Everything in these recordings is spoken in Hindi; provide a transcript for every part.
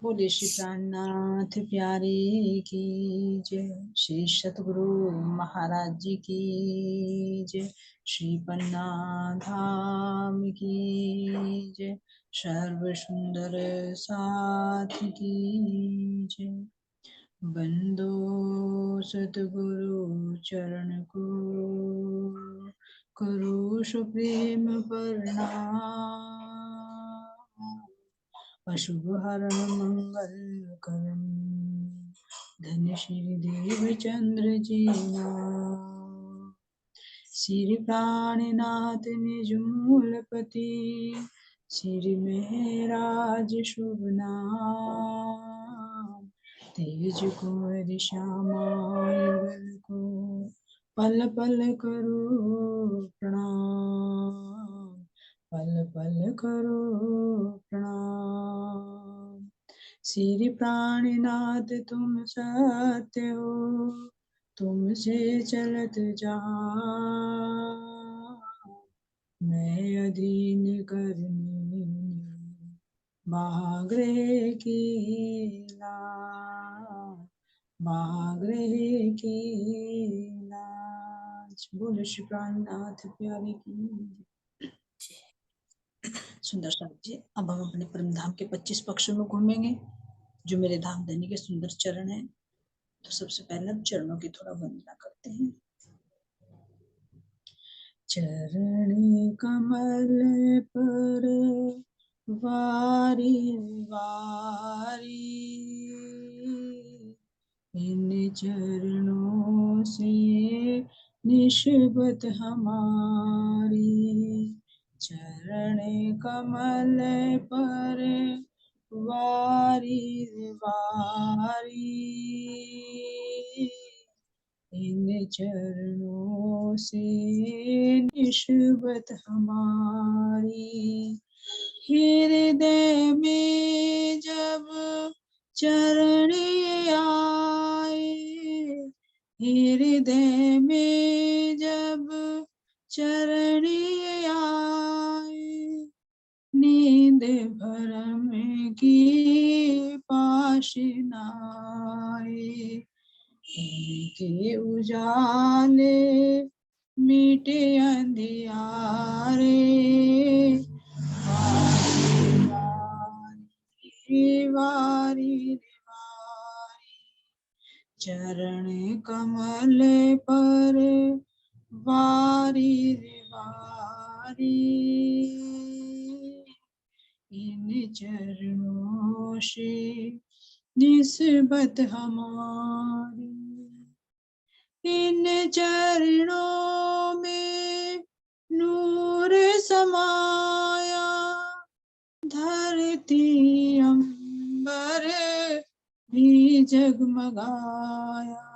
बोले श्री प्राणनाथ प्यारे की जय। श्री सतगुरु महाराज जी की जय। श्री पन्ना धाम की जय। सर्व सुंदर साथ की जय। बंदो सतगुरु चरण को करो सुप्रेम प्रणाम। अशुभ हरण मंगल करम धन्य श्री देव चंद्र जी नाम। श्री प्राणनाथ निज मूलपति श्री महराज शुभ नाम। तेज कुंवर श्यामा युगल को पल पल करो प्रणाम। पल पल करो प्रणाम। श्री प्राणनाथ तुम सत्य हो तुमसे चलत जहाँ। मैं अधीन करनी महाग्रह की लाज। महाग्रह की लाज। बोलो श्री प्राणनाथ प्यारे की। सुंदर साहब जी, अब हम अपने परम धाम के 25 पक्षों में घूमेंगे जो मेरे धाम धनी के सुंदर चरण हैं। तो सबसे पहले हम चरणों की थोड़ा वंदना करते हैं। चरण कमल पर वारी वारी इन चरणों से निष्बत हमारी। चरण कमल पर वारी वारी इन चरणों से निष्बत हमारी। हृदय में जब चरण आए हृदय में जब चरण आए नींद भरम की पाश नाए। इनके उजाले मिटे अंधियारे। वारी वारी वारी चरण कमल पर वारी वारी इन चरणों से निस्बत हमारी। इन चरणों में नूर समाया धरती अंबर भी जगमगाया।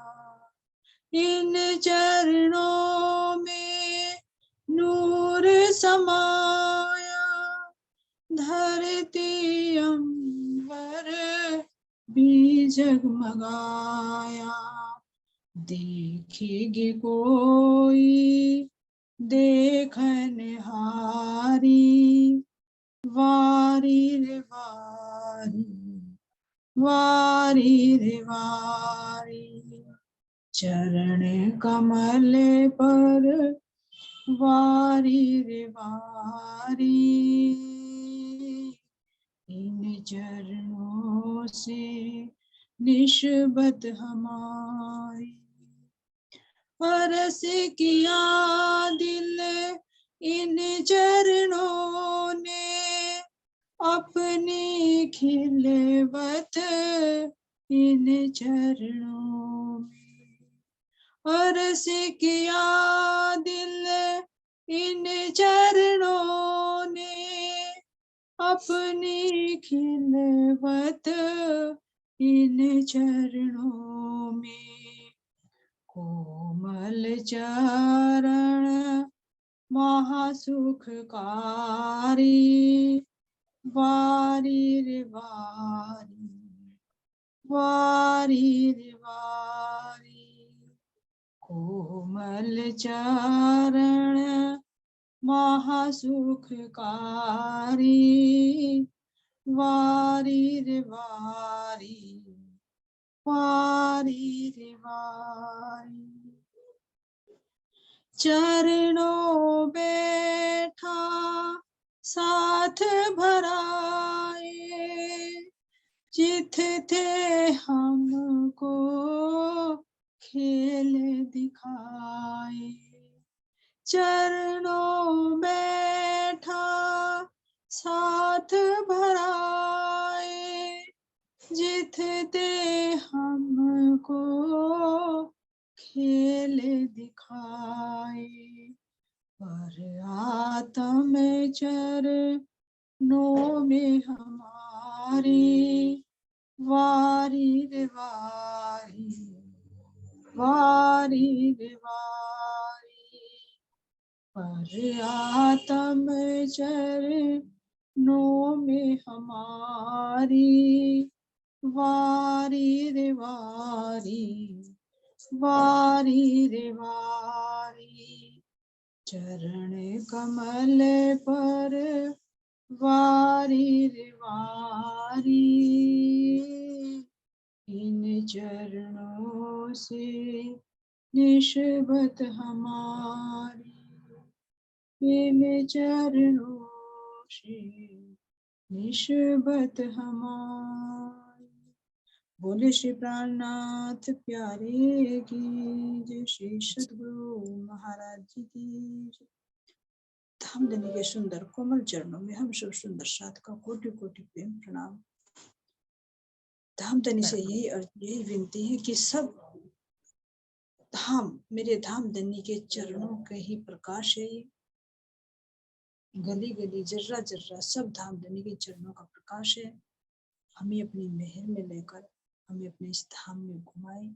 इन चरणों में नूर समाया धरती अंबर भी जगमगाया। देखेगी कोई देखनहारी वारी रे वारी वारी रे वारी चरण कमल पर वारी रे वारी इन चरणों से निष्बत हमारी। हरस किया दिल इन चरणों ने अपनी खिलवत इन चरणों में। हरस किया दिल इन चरणों ने अपनी खिलवत इन चरणों में। कोमल चरण महासुखकारी वारी रे वारी वारी रे वारी कोमल चरण महासुखकारी वारी रे वारी, वारी रे वारी। चरणों बैठा साथ भराए, जिथ थे हमको खेल दिखाए। चरणों बैठा साथ भराए, जिथ थे हमको खेल दिखाए। पर आत्म चरणों में हमारी, वारी रे वारी, वारी रे वारी। पर आत्म चरणों में हमारी, वारी रे वारी, वारी रे वारी। चरण कमल पर वारी रे वारी, इन चरणों से निष्बत हमारी, इन चरणों से निष्बत हमारी। बोले श्री प्राणनाथ प्यारे की जय, श्री सद्गुरु महाराज जी की जय। धामधनी के सुंदर कोमल चरणों में हम सब सुंदर साथ का कोटि कोटि प्रेम प्रणाम। धामधनी से यही विनती है कि सब धाम मेरे धामधनी के चरणों के ही प्रकाश है। ये गली गली जर्रा जर्रा सब धामधनी के चरणों का प्रकाश है। हमें अपनी मेहर में लेकर हमें अपने इस धाम में घुमाए,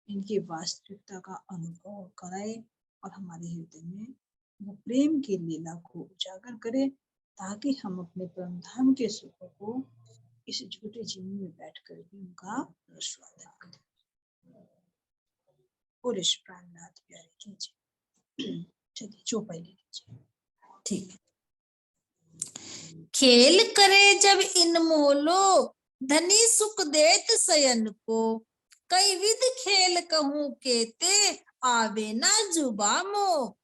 इनकी वास्तविकता का अनुभव कराए और हमारे हृदय में वो प्रेम की लीला को उजागर करे, ताकि हम अपने परम धाम के सुखों को इस झूठे जीवन में बैठकर भी उनका रसवादन करें। बोले श्री प्राणनाथ प्यारे कीजिए। चलिए चौपाई ले लीजिए। ठीक है। खेल करे जब इन मोलो, धनी सुख देत शयन को। कई विध खेल कहूं केते, आवे ना जुबा मो।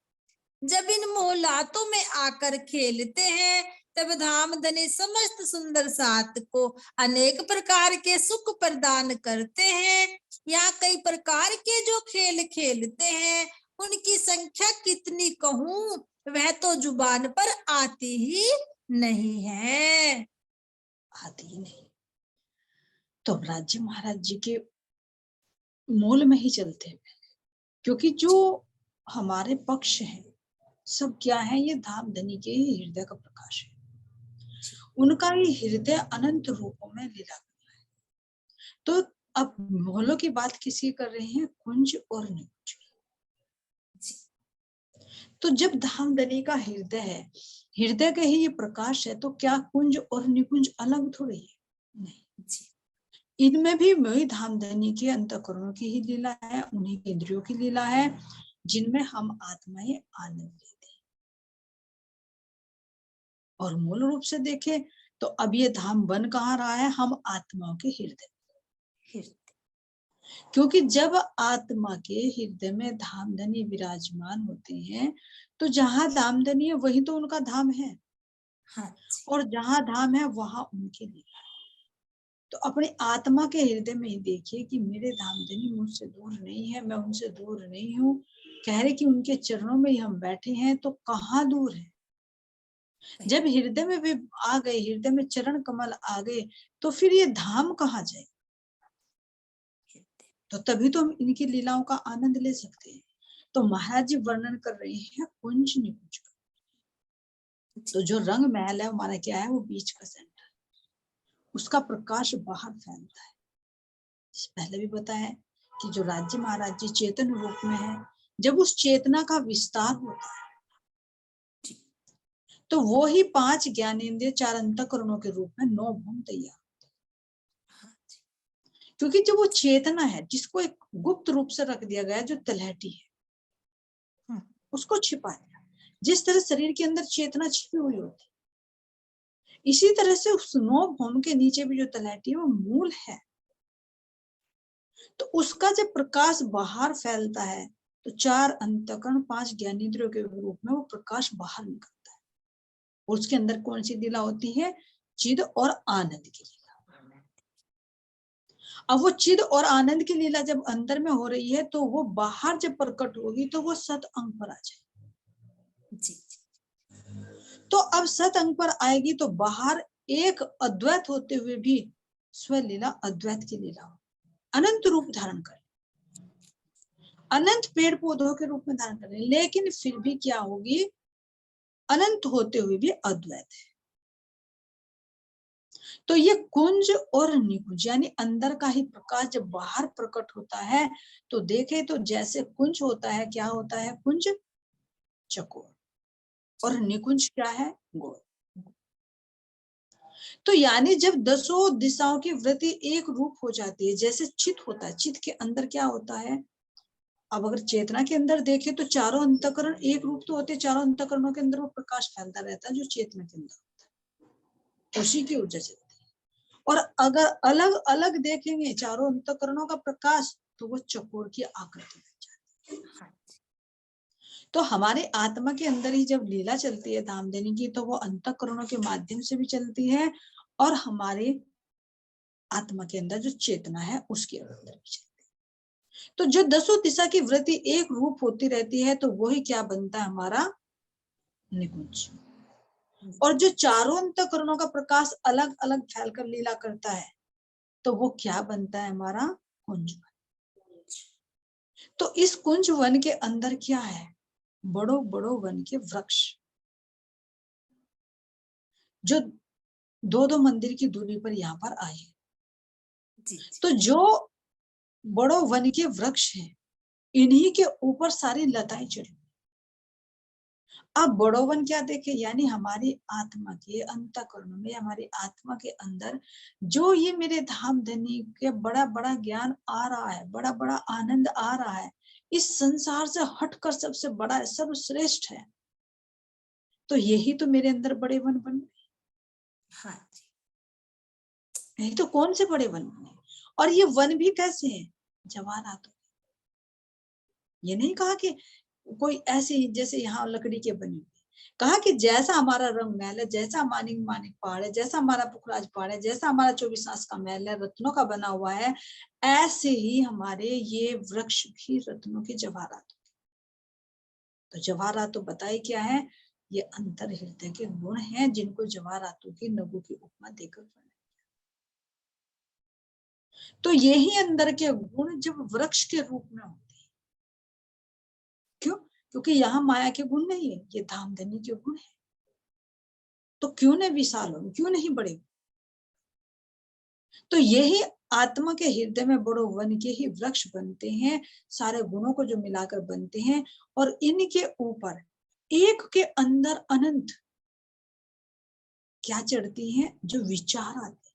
जब इन मोहलातों में आकर खेलते हैं, तब धाम धनी समस्त सुंदर साथ को अनेक प्रकार के सुख प्रदान करते हैं। यहाँ कई प्रकार के जो खेल खेलते हैं, उनकी संख्या कितनी कहूं, वह तो जुबान पर आती ही नहीं है, आती ही नहीं। तो राज्य महाराज जी के मूल में ही चलते हैं, क्योंकि जो हमारे पक्ष है सब क्या है, ये धामधनी के ही हृदय का प्रकाश है। उनका ही हृदय अनंत रूपों में लीला कर रहा है। तो अब मोहल्लों की बात किसी कर रहे हैं, कुंज और निकुंज। तो जब धामधनी का हृदय है, हृदय का ही ये प्रकाश है, तो क्या कुंज और निकुंज अलग थोड़ी है? नहीं, इनमें भी वही धामधनी के अंतःकरणों की ही लीला है, उन्हीं के इंद्रियों की लीला है, जिनमें हम आत्माएं आनंद लेते हैं। और मूल रूप से देखें तो अब ये धाम बन कहाँ रहा है, हम आत्माओं के हृदय। क्योंकि जब आत्मा के हृदय में धामधनी विराजमान होते हैं, तो जहां धामधनी है वही तो उनका धाम है। हाँ। और जहां धाम है वहां उनकी लीला है। तो अपने आत्मा के हृदय में ही देखिए कि मेरे धामधनी मुझसे दूर नहीं है, मैं उनसे दूर नहीं हूँ। कह रहे कि उनके चरणों में ही हम बैठे हैं, तो कहाँ दूर है। जब हृदय में भी आ गए, हृदय में चरण कमल आ गए, तो फिर ये धाम कहाँ जाए। तो तभी तो हम इनकी लीलाओं का आनंद ले सकते हैं। तो महाराज जी वर्णन कर रहे हैं कुंज निकुंज का। तो जो रंग महल है हमारा क्या है, वो बीच का सेंटर, उसका प्रकाश बाहर फैलता है। पहले भी बताया कि जो राज्य महाराज जी चेतन रूप में है, जब उस चेतना का विस्तार होता है, तो वो ही 5 ज्ञानेंद्रिय 4 अंतःकरणों के रूप में 9 भूम तैयार। क्योंकि जो वो चेतना है, जिसको एक गुप्त रूप से रख दिया गया है, जो तलहटी है, उसको छिपाया। जिस तरह शरीर के अंदर चेतना छिपी हुई होती, इसी तरह से स्नो भौम के नीचे भी जो तलहटी है वो मूल है। तो उसका जब प्रकाश बाहर फैलता है तो 4 अंतःकरण 5 ज्ञानेंद्रियों के रूप में वो प्रकाश बाहर निकलता है। उसके अंदर कौन सी लीला होती है? चिद और आनंद की लीला। अब वो चिद और आनंद की लीला जब अंदर में हो रही है तो वो बाहर जब प्रकट होगी तो वो सत अंग पर आ जाएगी। जी तो अब सत अंग पर आएगी तो बाहर एक अद्वैत होते हुए भी स्वलीला अद्वैत की लीला हो, अनंत रूप धारण कर, अनंत पेड़ पौधों के रूप में धारण कर, लेकिन फिर भी क्या होगी? अनंत होते हुए भी अद्वैत है। तो ये कुंज और निकुंज यानी अंदर का ही प्रकाश जब बाहर प्रकट होता है तो देखे तो जैसे कुंज होता है, क्या होता है? कुंज चकोर, और निकुंज क्या है? गोल। तो यानी जब दसों दिशाओं की वृत्ति एक रूप हो जाती है, जैसे चित होता है, चित के अंदर क्या होता है? अब अगर चेतना के अंदर देखे तो चारों अंतःकरण एक रूप तो होते हैं, चारों अंतःकरणों के अंदर वो प्रकाश फैलता रहता है जो चेतना के अंदर होता है, उसी की ऊर्जा चलती है। और अगर अलग अलग देखेंगे चारों अंतःकरणों का प्रकाश तो वो चकोर की आकृति बन जाती है। तो हमारे आत्मा के अंदर ही जब लीला चलती है धाम देने की तो वो अंतःकरणों के माध्यम से भी चलती है और हमारे आत्मा के अंदर जो चेतना है उसके अंदर भी चलती है। तो जो दसों दिशा की वृत्ति एक रूप होती रहती है तो वही क्या बनता है? हमारा निकुंज। और जो चारों अंतःकरणों का प्रकाश अलग अलग फैलकर लीला करता है तो वो क्या बनता है? हमारा कुंज। तो इस कुंज वन के अंदर क्या है? बड़ो बड़ो वन के वृक्ष जो दो दो मंदिर की दूरी पर यहाँ पर आए। तो जो बड़ो वन के वृक्ष हैं इन्हीं के ऊपर सारी लताएं चढ़ी। अब बड़ो वन क्या देखे? यानी हमारी आत्मा के अंतःकरण में, हमारी आत्मा के अंदर जो ये मेरे धाम धनी के बड़ा बड़ा ज्ञान आ रहा है, बड़ा बड़ा आनंद आ रहा है, इस संसार से हटकर सबसे बड़ा है, सर्वश्रेष्ठ है, तो यही तो मेरे अंदर बड़े वन बन गए। हाँ जी, यही तो कौन से बड़े वन बने। और ये वन भी कैसे है? जवाहरातों। ये नहीं कहा कि कोई ऐसी जैसे यहाँ लकड़ी के बनी हुई, कहा कि जैसा हमारा रंग महल है, जैसा मानिक मानिक पहाड़ है, जैसा हमारा पुखराज पहाड़ है, जैसा हमारा 24 आस का महल है, रत्नों का बना हुआ है, ऐसे ही हमारे ये वृक्ष भी रत्नों के जवाहरात। तो जवाहरात तो बताई क्या है? ये अंतर हृदय के गुण हैं जिनको जवाहरातों की नगु की उपमा देकर बनाया। तो यही अंदर के गुण जब वृक्ष के रूप में होते हैं, क्यों? क्योंकि यहाँ माया के गुण नहीं है, ये धामधनी के गुण है। तो क्यों नहीं विशाल हो, क्यों नहीं बड़े? तो यही आत्मा के हृदय में बड़ो वन के ही वृक्ष बनते हैं, सारे गुणों को जो मिलाकर बनते हैं, और इनके ऊपर एक के अंदर अनंत क्या चढ़ती हैं? जो विचार आते हैं,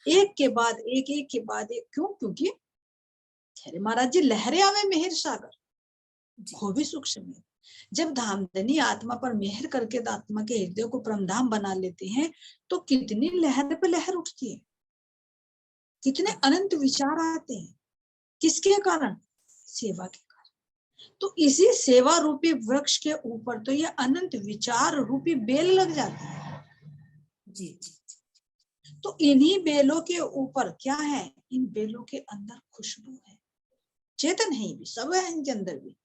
एक के बाद एक, एक के बाद एक। क्यों? क्योंकि खैर महाराज जी, लहरे आवे मेहर सागर, हो भी सूक्ष्म है। जब धामधनी आत्मा पर मेहर करके आत्मा के हृदय को परमधाम बना लेते हैं तो कितनी लहर पे लहर उठती है, कितने अनंत विचार आते हैं। किसके कारण? सेवा के कारण। तो इसी सेवा रूपी वृक्ष के ऊपर तो ये अनंत विचार रूपी बेल लग जाती है। जी जी। तो इन्हीं बेलों के ऊपर क्या है? इन बेलों के अंदर खुशबू है, चेतन है भी, सब है इनके अंदर भी।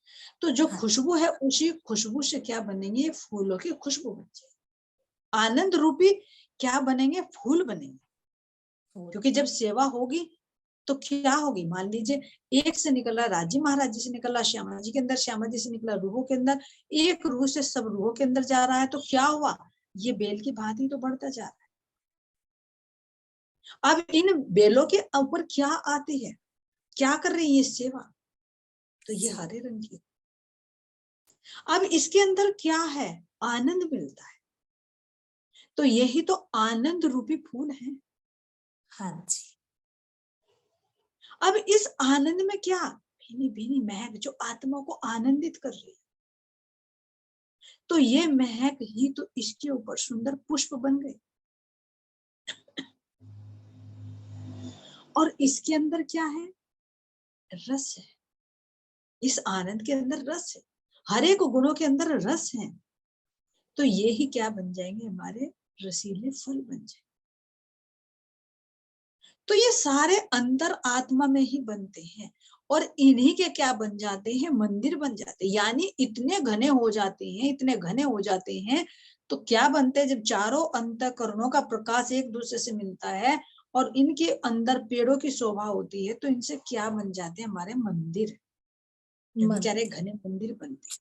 तो जो खुशबू है उसी खुशबू से क्या बनेंगे? फूलों की खुशबू बन जाएगी। आनंद रूपी क्या बनेंगे? फूल बनेंगे। क्योंकि जब सेवा होगी तो क्या होगी? मान लीजिए एक से निकला राजी महाराज जी से निकला श्यामा जी के अंदर, श्यामा जी से निकला रूहों के अंदर, एक रूह से सब रूहों के अंदर जा रहा है, तो क्या हुआ? ये बेल की भांति तो बढ़ता जा रहा है। अब इन बेलों के ऊपर क्या आती है? क्या कर रही है? सेवा। तो ये हरे रंग की। अब इसके अंदर क्या है? आनंद मिलता है। तो यही तो आनंद रूपी फूल है। हाँ जी। अब इस आनंद में क्या? भीनी भीनी महक जो आत्मा को आनंदित कर रही है। तो ये महक ही तो इसके ऊपर सुंदर पुष्प बन गए। और इसके अंदर क्या है? रस है। इस आनंद के अंदर रस है, हर एक गुणों के अंदर रस है। तो ये ही क्या बन जाएंगे? हमारे रसीले फल बन जाएंगे। तो ये सारे अंतर आत्मा में ही बनते हैं और इन्हीं के क्या बन जाते हैं? मंदिर बन जाते हैं। यानी इतने घने हो जाते हैं, इतने घने हो जाते हैं, तो क्या बनते हैं? जब चारों अंतःकरणों का प्रकाश एक दूसरे से मिलता है और इनके अंदर पेड़ों की शोभा होती है, तो इनसे क्या बन जाते हैं? हमारे मंदिर। मन क्या रहे? घने मंदिर बनते हैं।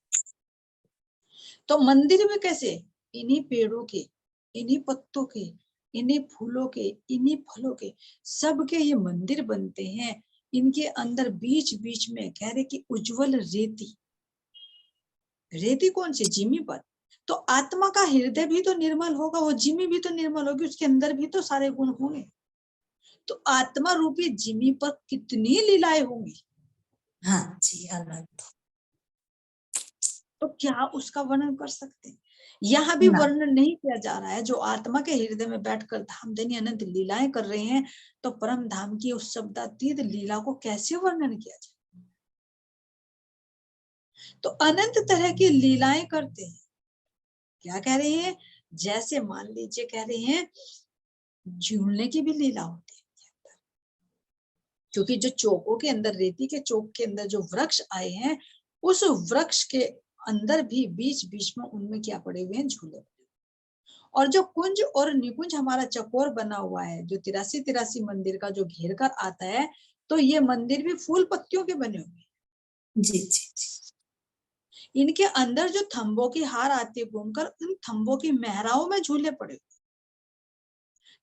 तो मंदिर में कैसे? इन्हीं पेड़ों के, इन्हीं पत्तों के, इन्हीं फूलों के, इन्हीं फलों के, सबके ये मंदिर बनते हैं। इनके अंदर बीच बीच में कह रहे कि उज्जवल रेती। रेती कौन सी? जिमी पर। तो आत्मा का हृदय भी तो निर्मल होगा, वो जिमी भी तो निर्मल होगी, उसके अंदर भी तो सारे गुण होंगे। तो आत्मा रूपी जिमी पर कितनी लीलाएं होंगी। हाँ जी, अनंत। तो क्या उसका वर्णन कर सकते हैं? यहाँ भी ना, वर्णन नहीं किया जा रहा है। जो आत्मा के हृदय में बैठकर धामधनी अनंत लीलाएं कर रहे हैं, तो परम धाम की उस शब्दातीत लीला को कैसे वर्णन किया जाए? तो अनंत तरह की लीलाएं करते हैं। क्या कह रहे हैं? जैसे मान लीजिए कह रहे हैं झूलने की भी लीला होती है, क्योंकि जो चौकों के अंदर, रेती के चौक के अंदर जो वृक्ष आए हैं, उस वृक्ष के अंदर भी बीच बीच में उनमें क्या पड़े हुए हैं? झूले। और जो कुंज और निकुंज हमारा चकोर बना हुआ है, जो 83 मंदिर का जो घेर कर आता है, तो ये मंदिर भी फूल पत्तियों के बने हुए हैं। जी जी जी। इनके अंदर जो थंबों की हार आती है घूमकर, उन थंबों की मेहराओं में झूले पड़े हुए।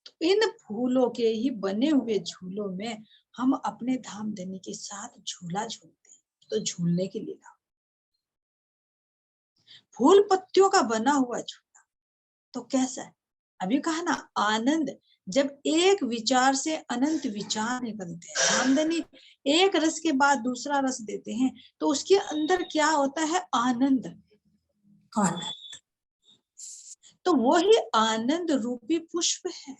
तो इन फूलों के ही बने हुए झूलों में हम अपने धाम धनी के साथ झूला झूलते हैं। तो झूलने की लीला, फूल पत्तियों का बना हुआ झूला, तो कैसा है? अभी कहा ना, आनंद। जब एक विचार से अनंत विचार निकलते हैं, धामधनी एक रस के बाद दूसरा रस देते हैं, तो उसके अंदर क्या होता है? आनंद। आनंद। तो वही आनंद रूपी पुष्प है,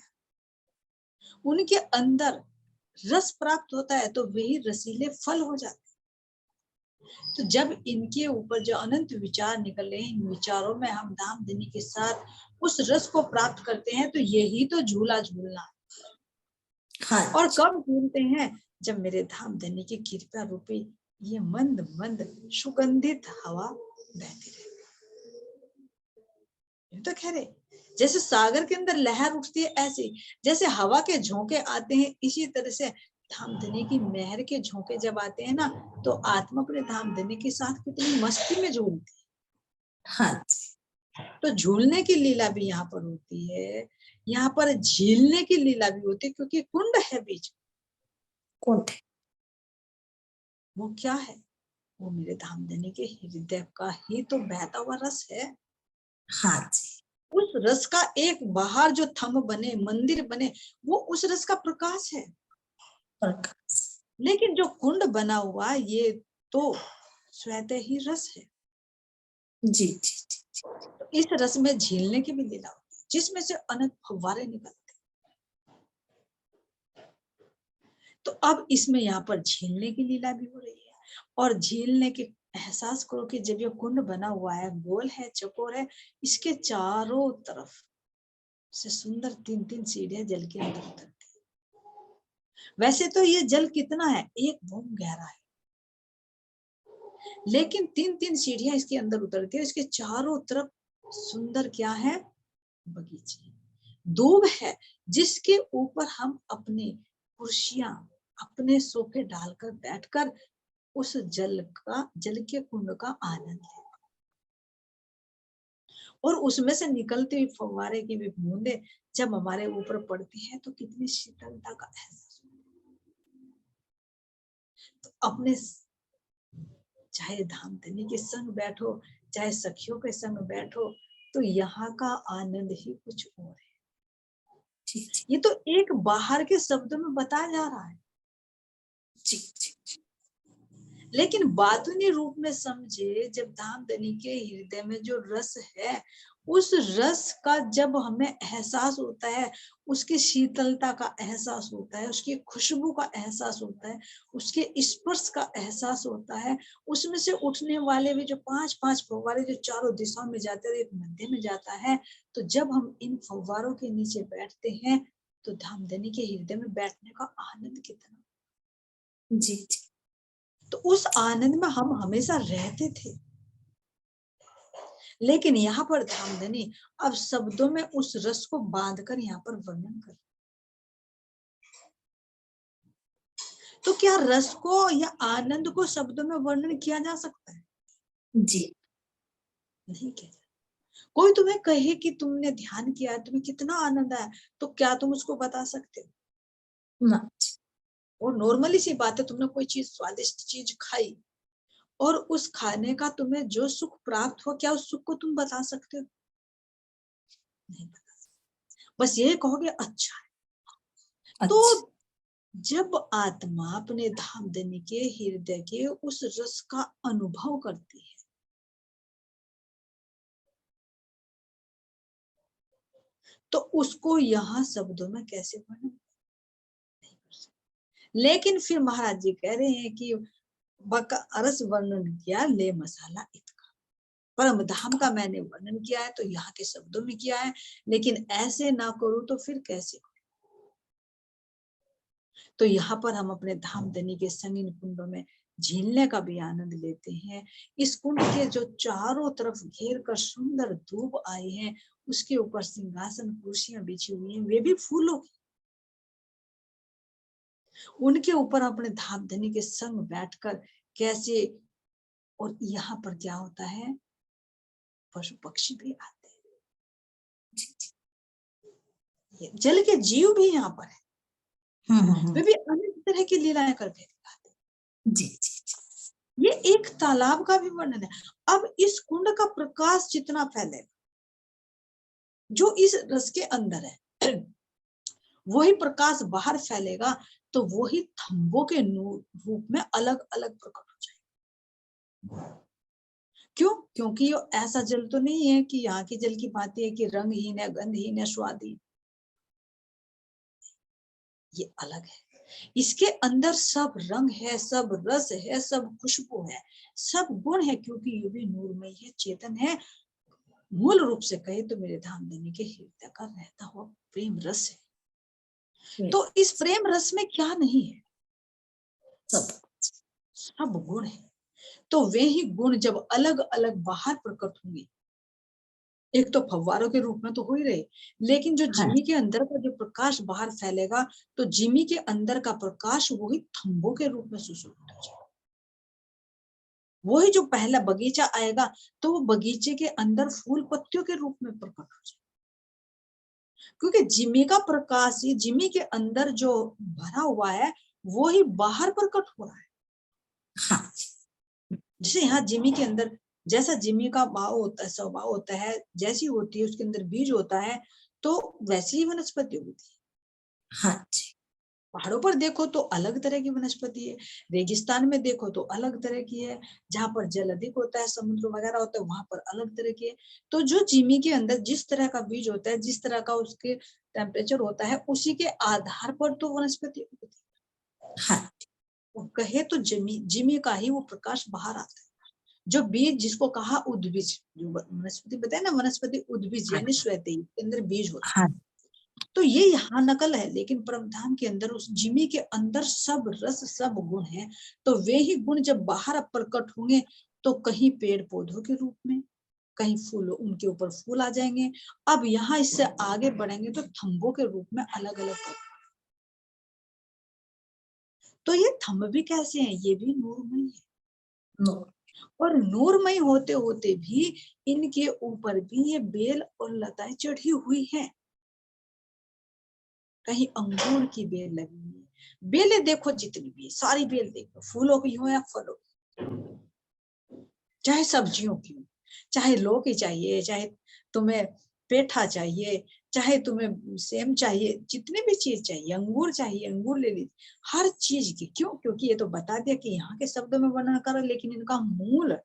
उनके अंदर रस प्राप्त होता है, तो वही रसीले फल हो जाते हैं। तो जब इनके ऊपर जो अनंत विचार निकल रहे हैं, इन विचारों में हम धामधनी के साथ उस रस को प्राप्त करते हैं, तो यही तो झूला झूलना। हाँ और जी। कब झूलते हैं? जब मेरे धामधनी की कृपा रूपी ये मंद मंद सुगंधित हवा बहती रहे। तो कह रहे जैसे सागर के अंदर लहर उठती है, ऐसे जैसे हवा के झोंके आते हैं, इसी तरह से धामधनी की मेहर के झोंके जब आते हैं ना, तो आत्मा अपने धामधनी के साथ कितनी मस्ती में झूलती है। हाँ जी। तो झूलने की लीला भी यहाँ पर होती है, यहाँ पर झीलने की लीला भी होती है, क्योंकि कुंड है बीच। कुंठ। वो क्या है? वो मेरे धामधनी के हृदय का ही तो बहता हुआ रस है। हाँ जी। उस रस का एक बाहर जो थंब बने, मंदिर बने, वो उस रस का प्रकाश है। प्रकाश। लेकिन जो कुंड बना हुआ ये तो स्वतः ही रस है। जी जी जी। तो इस रस में झीलने की भी लीला होती है, जिसमें से अनंत फव्वारे निकलते हैं। तो अब इसमें यहाँ पर झीलने की लीला भी हो रही है। और झीलने के एहसास करो कि जब ये कुंड बना हुआ है, गोल है, चकोर है, इसके चारों तरफ से सुंदर 3-3 सीढ़ियां जल के अंदर उतरती है। वैसे तो ये जल कितना है? 1 बूंद गहरा है, लेकिन 3-3 सीढ़ियां इसके अंदर उतरती है। इसके चारों तरफ सुंदर क्या है? बगीचे, दूब है, जिसके ऊपर हम अपनी कुर्सियां, अपने सोफे डालकर बैठकर उस जल के कुंड का आनंद लें। और उसमें से निकलती हुई फव्वारे की भी बूंदे जब हमारे ऊपर पड़ती है, तो कितनी शीतलता का एहसास होता है। तो अपने चाहे धामधनी के संग बैठो, चाहे सखियों के संग बैठो, तो यहाँ का आनंद ही कुछ और है। जी जी ये तो एक बाहर के शब्दों में बताया जा रहा है, जी जी जी। लेकिन बातूनी रूप में समझे, जब धामधनी के हृदय में जो रस है, उस रस का जब हमें एहसास होता है, उसकी शीतलता का एहसास होता है, उसकी खुशबू का एहसास होता है, उसके स्पर्श का एहसास होता है, उसमें से उठने वाले भी जो 5-5 फव्वारे जो चारों दिशाओं में जाते हैं, एक मध्य में जाता है, तो जब हम इन फव्वारों के नीचे बैठते हैं, तो धामधनी के हृदय में बैठने का आनंद कितना। जी जी। तो उस आनंद में हम हमेशा रहते थे। लेकिन यहाँ पर धामधनी अब शब्दों में उस रस को बांधकर यहाँ पर वर्णन कर, तो क्या रस को या आनंद को शब्दों में वर्णन किया जा सकता है? जी। नहीं किया। कोई तुम्हें कहे कि तुमने ध्यान किया, तुम्हें कितना आनंद आया, तो क्या तुम उसको बता सकते हो? ना। और नॉर्मली सी बात है, तुमने कोई चीज स्वादिष्ट चीज खाई और उस खाने का तुम्हें जो सुख प्राप्त हो, क्या उस सुख को तुम बता सकते हो? नहीं बता सकते। बस ये कहोगे अच्छा है। तो अच्छा। जब आत्मा अपने धामधनी के हृदय के उस रस का अनुभव करती है, तो उसको यहाँ शब्दों में कैसे वर्णन नहीं कर सकते। लेकिन फिर महाराज जी कह रहे हैं कि बका रस वर्णन किया ले मसाला इतका, परम धाम का मैंने वर्णन किया है तो यहाँ के शब्दों में किया है, लेकिन ऐसे ना करूं तो फिर कैसे करूं? तो यहाँ पर हम अपने धामधनी के संगीन कुंडों में झीलने का भी आनंद लेते हैं। इस कुंड के जो चारों तरफ घेर कर सुंदर धूप आए हैं, उसके ऊपर सिंहासन कुर्सियां बिछी हुई हैं, वे भी फूलों की। उनके ऊपर अपने धामधनी के संग बैठकर कैसे, और यहाँ पर क्या होता है, पशु पक्षी भी आते हैं, जल के जीव भी यहाँ पर है, वे भी अनेक तरह की लीलाएं करके दिखाते हैं। जी जी जी। ये एक तालाब का भी वर्णन है। अब इस कुंड का प्रकाश जितना फैलेगा, जो इस रस के अंदर है, वही प्रकाश बाहर फैलेगा, तो वही थंबों के रूप में अलग अलग प्रकट हो जाएगा। क्यों? क्योंकि ये ऐसा जल तो नहीं है कि यहाँ के जल की बातें है कि रंगहीन है, गंधहीन है, स्वादहीन। ये अलग है। इसके अंदर सब रंग है, सब रस है, सब खुशबू है, सब गुण है, क्योंकि ये भी नूरमय है, चेतन है। मूल रूप से कहे तो मेरे धामधनी के हृदय का रहता हुआ प्रेम रस है। तो इस प्रेम रस में क्या नहीं है? सब गुण है। तो वे ही गुण जब अलग अलग बाहर प्रकट होंगे, एक तो फव्वारों के रूप में तो हो ही रहे, लेकिन जो जिमी के अंदर का जो प्रकाश बाहर फैलेगा, तो जिमी के अंदर का प्रकाश वही थंबों के रूप में सुशोभित हो जाएगा। वही जो पहला बगीचा आएगा, तो वो बगीचे के अंदर फूल पत्तियों के रूप में प्रकट हो जाएगा, क्योंकि जिमी का प्रकाश ही जिमी के अंदर जो भरा हुआ है, वो ही बाहर प्रकट हो रहा है। हाँ, जैसे यहाँ जिमी के अंदर, जैसा जिमी का भाव होता है, स्वभाव होता है, जैसी होती है उसके अंदर बीज होता है, तो वैसी ही वनस्पति होती है। हाँ जी। पहाड़ों पर देखो तो अलग तरह की वनस्पति है, रेगिस्तान में देखो तो अलग तरह की है, जहाँ पर जल अधिक होता है, समुद्र वगैरह होता है, वहां पर अलग तरह की है। तो जो जिमी के अंदर जिस तरह का बीज होता है, जिस तरह का उसके टेम्परेचर होता है, उसी के आधार पर तो वनस्पति होती है। हाँ, वो कहे तो जिमी का ही वो प्रकाश बाहर आता है। जो बीज जिसको कहा उद्बीज, जो वनस्पति बताए ना, वनस्पति उद्बीज यानी श्वेत, के अंदर बीज होता है। तो ये यहाँ नकल है, लेकिन परमधाम के अंदर उस जिमी के अंदर सब रस सब गुण है। तो वे ही गुण जब बाहर प्रकट होंगे, तो कहीं पेड़ पौधों के रूप में, कहीं फूल, उनके ऊपर फूल आ जाएंगे। अब यहाँ इससे आगे बढ़ेंगे तो थंबों के रूप में अलग अलग। तो ये थंब भी कैसे हैं? ये भी नूरमय है। और नूरमय होते होते भी इनके ऊपर भी ये बेल और लताएं चढ़ी हुई है। कहीं अंगूर की बेल लगी हुई है, बेलें देखो जितनी भी, सारी बेल देखो, फूलों की हो या फलों की, चाहे सब्जियों की हो, चाहे लौकी चाहिए, चाहे तुम्हें पेठा चाहिए, चाहे तुम्हें सेम चाहिए, जितनी भी चीज चाहिए, अंगूर चाहिए, अंगूर ले लीजिए, हर चीज की। क्यों? क्योंकि ये तो बता दिया कि यहाँ के शब्दों में वर्णन करो, लेकिन इनका मूल,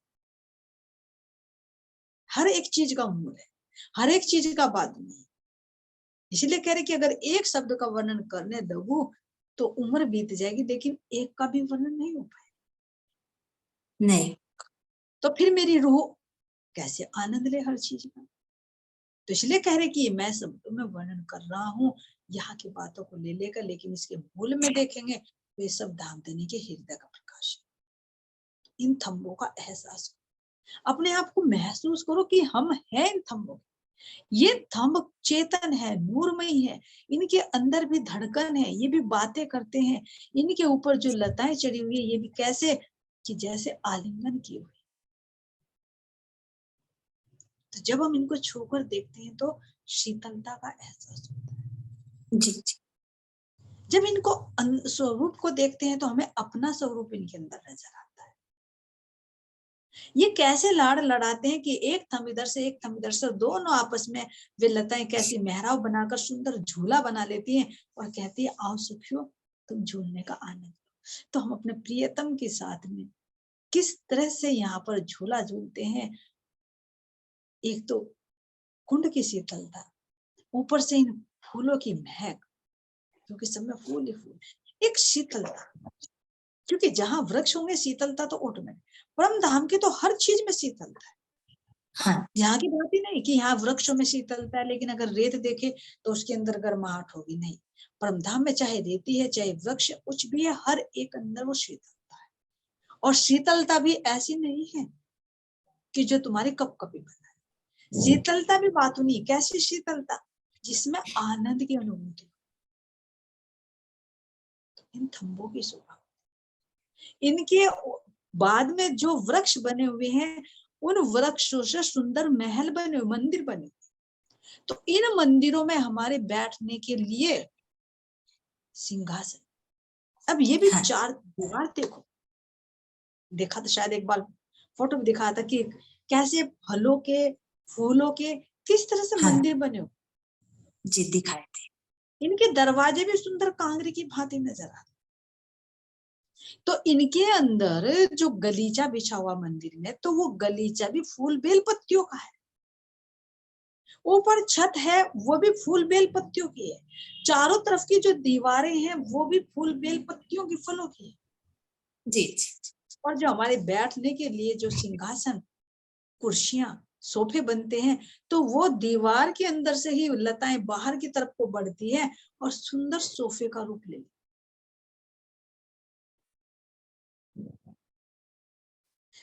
हर एक चीज का मूल है। हर एक चीज का बाद में है। इसलिए कह रहे कि अगर एक शब्द का वर्णन करने लगूं तो उम्र बीत जाएगी, लेकिन एक का भी वर्णन नहीं हो पाएगा। नहीं, तो फिर मेरी रूह कैसे आनंद ले हर चीज का। तो इसलिए कह रहे कि मैं शब्दों में वर्णन कर रहा हूँ, यहाँ की बातों को ले लेकर, लेकिन इसके मूल में देखेंगे तो ये सब धामधनी के हृदय का प्रकाश है। इन थंबों का एहसास करो, अपने आप को महसूस करो कि हम हैं इन थंबों। ये थंब चेतन है, नूरमय है, इनके अंदर भी धड़कन है, ये भी बातें करते हैं। इनके ऊपर जो लताएं चढ़ी हुई है, ये भी कैसे कि जैसे आलिंगन किए हुए। तो जब हम इनको छूकर देखते हैं तो शीतलता का एहसास होता है। जी जी, जब इनको स्वरूप को देखते हैं तो हमें अपना स्वरूप इनके अंदर नजर आता है। ये कैसे लाड़ लड़ाते हैं कि एक थम इधर से एक थम इधर से, दोनों आपस में वे लताएं कैसी मेहराब बनाकर सुंदर झूला बना लेती हैं और कहती है आओ सुखियो तुम झूलने का आनंद लो। तो हम अपने प्रियतम के साथ में किस तरह से यहाँ पर झूला झूलते हैं। एक तो कुंड की शीतलता, ऊपर से इन फूलों की महक, क्योंकि सब में फूल ही फूल, एक शीतलता, क्योंकि जहां वृक्ष होंगे शीतलता तो ऑटोमेटिक। परम धाम की तो हर चीज में शीतलता है। हाँ यहाँ की बात ही नहीं कि यहाँ वृक्षों में शीतलता है, लेकिन अगर रेत देखे तो उसके अंदर गर्माहट होगी, नहीं। परम धाम में चाहे रेती है चाहे वृक्ष कुछ भी है, हर एक अंदर वो शीतलता है। और शीतलता भी ऐसी नहीं है कि जो तुम्हारी कप कपी बनाए। शीतलता भी बात नहीं, कैसी शीतलता जिसमें आनंद की अनुभूति। इन थंबों की शोभा, इनके बाद में जो वृक्ष बने हुए हैं, उन वृक्षों से सुंदर महल बने, मंदिर बने। तो इन मंदिरों में हमारे बैठने के लिए सिंहासन। अब ये भी हाँ चार दीवार देखो, देखा तो शायद एक बार फोटो में दिखाया था कि कैसे फलों के फूलों के किस तरह से हाँ मंदिर बने हो। जी, दिखाए थे। इनके दरवाजे भी सुंदर कांगरे की भांति नजर आते। तो इनके अंदर जो गलीचा बिछा हुआ मंदिर में, तो वो गलीचा भी फूल बेल पत्तियों का है। ऊपर छत है वो भी फूल बेल पत्तियों की है। चारों तरफ की जो दीवारें हैं वो भी फूल बेल पत्तियों की, फलों की है। जी जी, और जो हमारे बैठने के लिए जो सिंहासन, कुर्सियां, सोफे बनते हैं, तो वो दीवार के अंदर से ही लताएं बाहर की तरफ को बढ़ती है और सुंदर सोफे का रूप ले।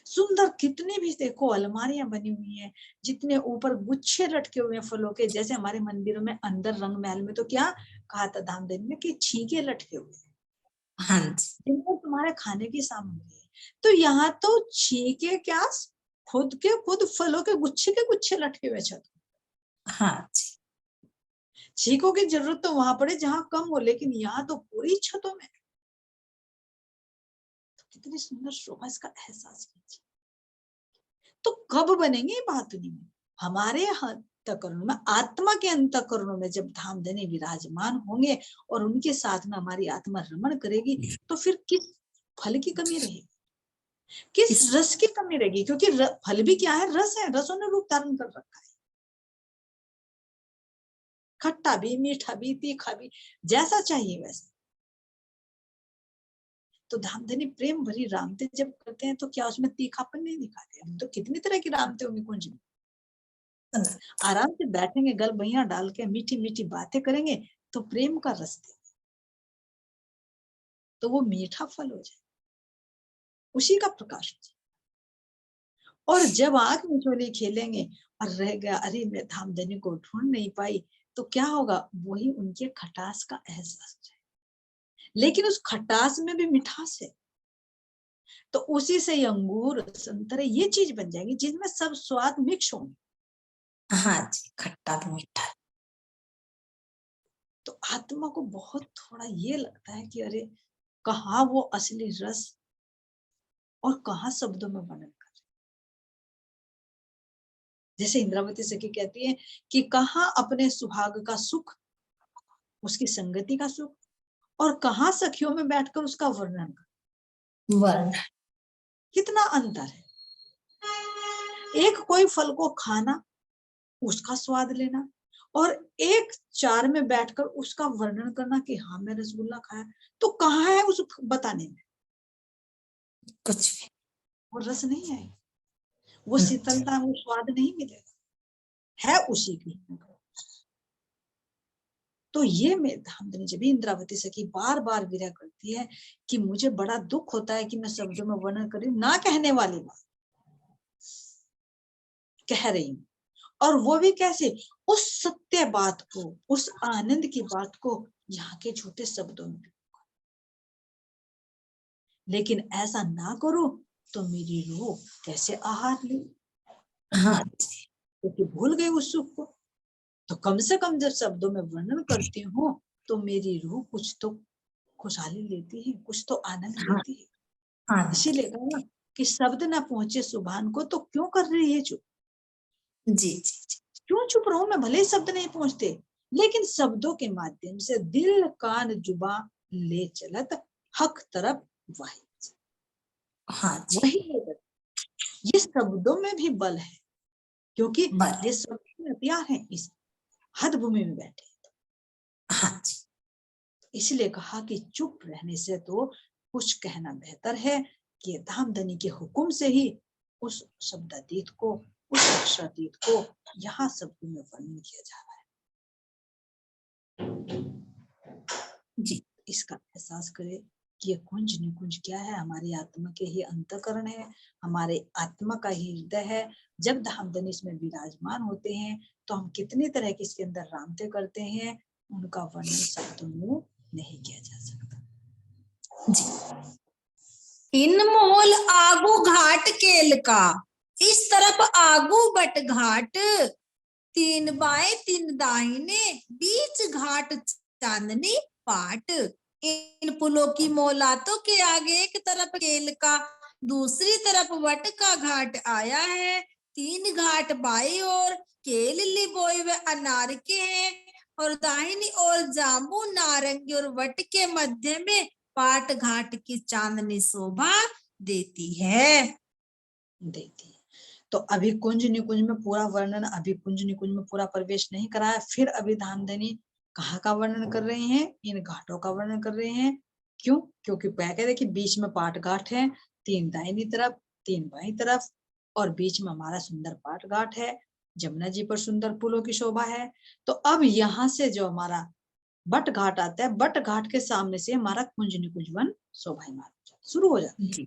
सुंदर कितने भी देखो अलमारियां बनी हुई हैं, जितने ऊपर गुच्छे लटके हुए हैं फलों के। जैसे हमारे मंदिरों में अंदर रंग महल में तो क्या कहा था धामधनी में कि छींके लटके हुए हैं, हाँ जी, जिनको तुम्हारे खाने की सामग्री है। तो यहाँ तो छींके क्या, खुद के खुद फलों के गुच्छे लटके हुए छत। हाँ जी, छींकों की जरूरत तो वहां पड़े जहां कम हो, लेकिन यहाँ तो पूरी छतों में। तो कितनी सुंदर शोभा, इसका एहसास कीजिए। तो कब बनेंगे ये बातुनी में? हमारे अंतःकरणों में, आत्मा के अंतःकरणों में जब धामधनी विराजमान होंगे और उनके साथ में हमारी आत्मा रमण करेगी, तो फिर किस फल की कमी रहेगी, किस इस रस की कमी रहेगी? क्योंकि फल भी क्या है, रस है, रसों ने रूप धारण कर रखा है। खट्टा भी, मीठा भी, तीखा भी, जैसा चाहिए वैसा। तो धामधनी प्रेम भरी रामते जब करते हैं तो क्या उसमें तीखापन नहीं दिखाते? हम तो कितनी तरह की रामते होंगी कुंज में। आराम से बैठेंगे, गल भैया डाल के मीठी मीठी बातें करेंगे, तो प्रेम का रस दे, तो वो मीठा फल हो जाए, उसी का प्रकाश हो जाए। और जब आंख मिचोली खेलेंगे और रह गया अरे मैं धामधनी को ढूंढ नहीं पाई, तो क्या होगा, वही उनके खटास का एहसास हो जाए। लेकिन उस खटास में भी मिठास है। तो उसी से अंगूर संतरे ये चीज बन जाएगी जिनमें सब स्वाद मिक्स होंगे। हाँ जी, खट्टा तो मीठा। तो आत्मा को बहुत थोड़ा ये लगता है कि अरे कहाँ वो असली रस और कहाँ शब्दों में वर्णन कर। जैसे इंद्रावती सखी कहती है कि कहाँ अपने सुहाग का सुख, उसकी संगति का सुख, और कहाँ सखियों में बैठकर उसका वर्णन कर। वर्ण। कितना अंतर है। एक कोई फल को खाना उसका स्वाद लेना, और एक चार में बैठकर उसका वर्णन करना कि हाँ मैं रसगुल्ला खाया, तो कहाँ है उस बताने में? कुछ भी वो रस नहीं है, वो शीतलता, वो स्वाद नहीं मिलेगा, है उसी की। तो ये मैं धामधनी जब भी इंद्रावती सखी बार बार विरह करती है कि मुझे बड़ा दुख होता है कि मैं शब्दों में वर्णन करी ना कहने वाली बात कह रही हूँ, और वो भी कैसे, उस सत्य बात को, उस आनंद की बात को यहाँ के छोटे शब्दों में। लेकिन ऐसा ना करो तो मेरी रूह कैसे आहार ले, हाँ क्योंकि भूल गए उस सुख को। तो कम से कम जब शब्दों में वर्णन करती हूँ तो मेरी रूह कुछ तो खुशहाली लेती है, कुछ तो आनंद हाँ लेती है। हाँ इसीलिए कहा कि शब्द ना पहुंचे सुभान को तो क्यों कर रही है चुप, जी जी जी क्यों चुप रहो, मैं भले ही शब्द नहीं पहुंचते, लेकिन शब्दों के माध्यम से दिल कान जुबा ले चलत हक तरफ वही हाँ जी वही ले चलत। ये शब्दों में भी बल है, क्योंकि बल ये शब्द में प्यार है इस हद भूमि में बैठे। हाँ जी इसलिए कहा कि चुप रहने से तो कुछ कहना बेहतर है कि धामधनी के हुक्म से ही उस शब्दातीत को, उस अक्षरातीत को यहाँ शब्दों में वर्णन किया जा रहा है। जी इसका एहसास करें कि ये कुंज निकुंज क्या है, हमारी आत्मा के ही अंतःकरण है, हमारे आत्मा का ही हृदय है। जब धामधनी इसमें विराजमान होते हैं तो हम कितनी तरह के इसके अंदर रामते करते हैं, उनका वर्णन शब्दों में नहीं किया जा सकता। जी इन मोल आगू घाट केल का, इस तरफ आगू बट घाट, तीन बाएं तीन दाहिने बीच घाट चांदनी पाट। इन पुलों की मोलातों के आगे एक तरफ केल का, दूसरी तरफ वट का घाट आया है। तीन घाट बाई ओर केल लिबोई व अनार के हैं, और दाहिनी ओर जांबू नारंगी, और वट के मध्य में पाट घाट की चांदनी शोभा देती है। देती है। तो अभी कुंज निकुंज में पूरा वर्णन, अभी कुंज निकुंज में पूरा प्रवेश नहीं करा है, फिर अभी धामधनी कहाँ का वर्णन कर रहे हैं, इन घाटों का वर्णन कर रहे हैं। क्यों? क्योंकि कह रहे कि बीच में पाट घाट है, तीन दाहिनी तरफ तीन बाई तरफ, और बीच में हमारा सुंदर पाट घाट है, जमुना जी पर सुंदर पुलों की शोभा है। तो अब यहाँ से जो हमारा बट घाट आता है, बट घाट के सामने से हमारा कुंज निकुंज वन शोभायमान शुरू हो जाती है।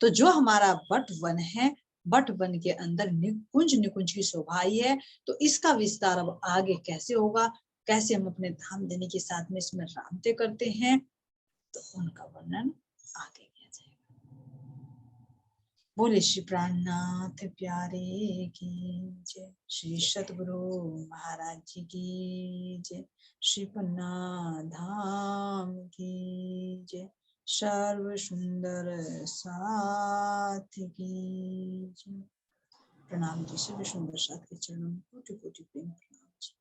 तो जो हमारा बट वन है, बट वन के अंदर कुंज निकुंज की शोभा आई है, तो इसका विस्तार अब आगे कैसे होगा, कैसे हम अपने धामधनी के साथ में इसमें रामते करते हैं, तो उनका वर्णन आगे किया जाएगा। बोले श्री प्राणनाथ प्यारे की जय, श्री सतगुरु महाराज जी की जय, श्री पन्ना धाम की जय, सर्व सुंदर साथ की जय। प्रणाम जी, सर्व सुंदर साथ के चरणों में कोटि कोटि प्रेम प्रणाम जी।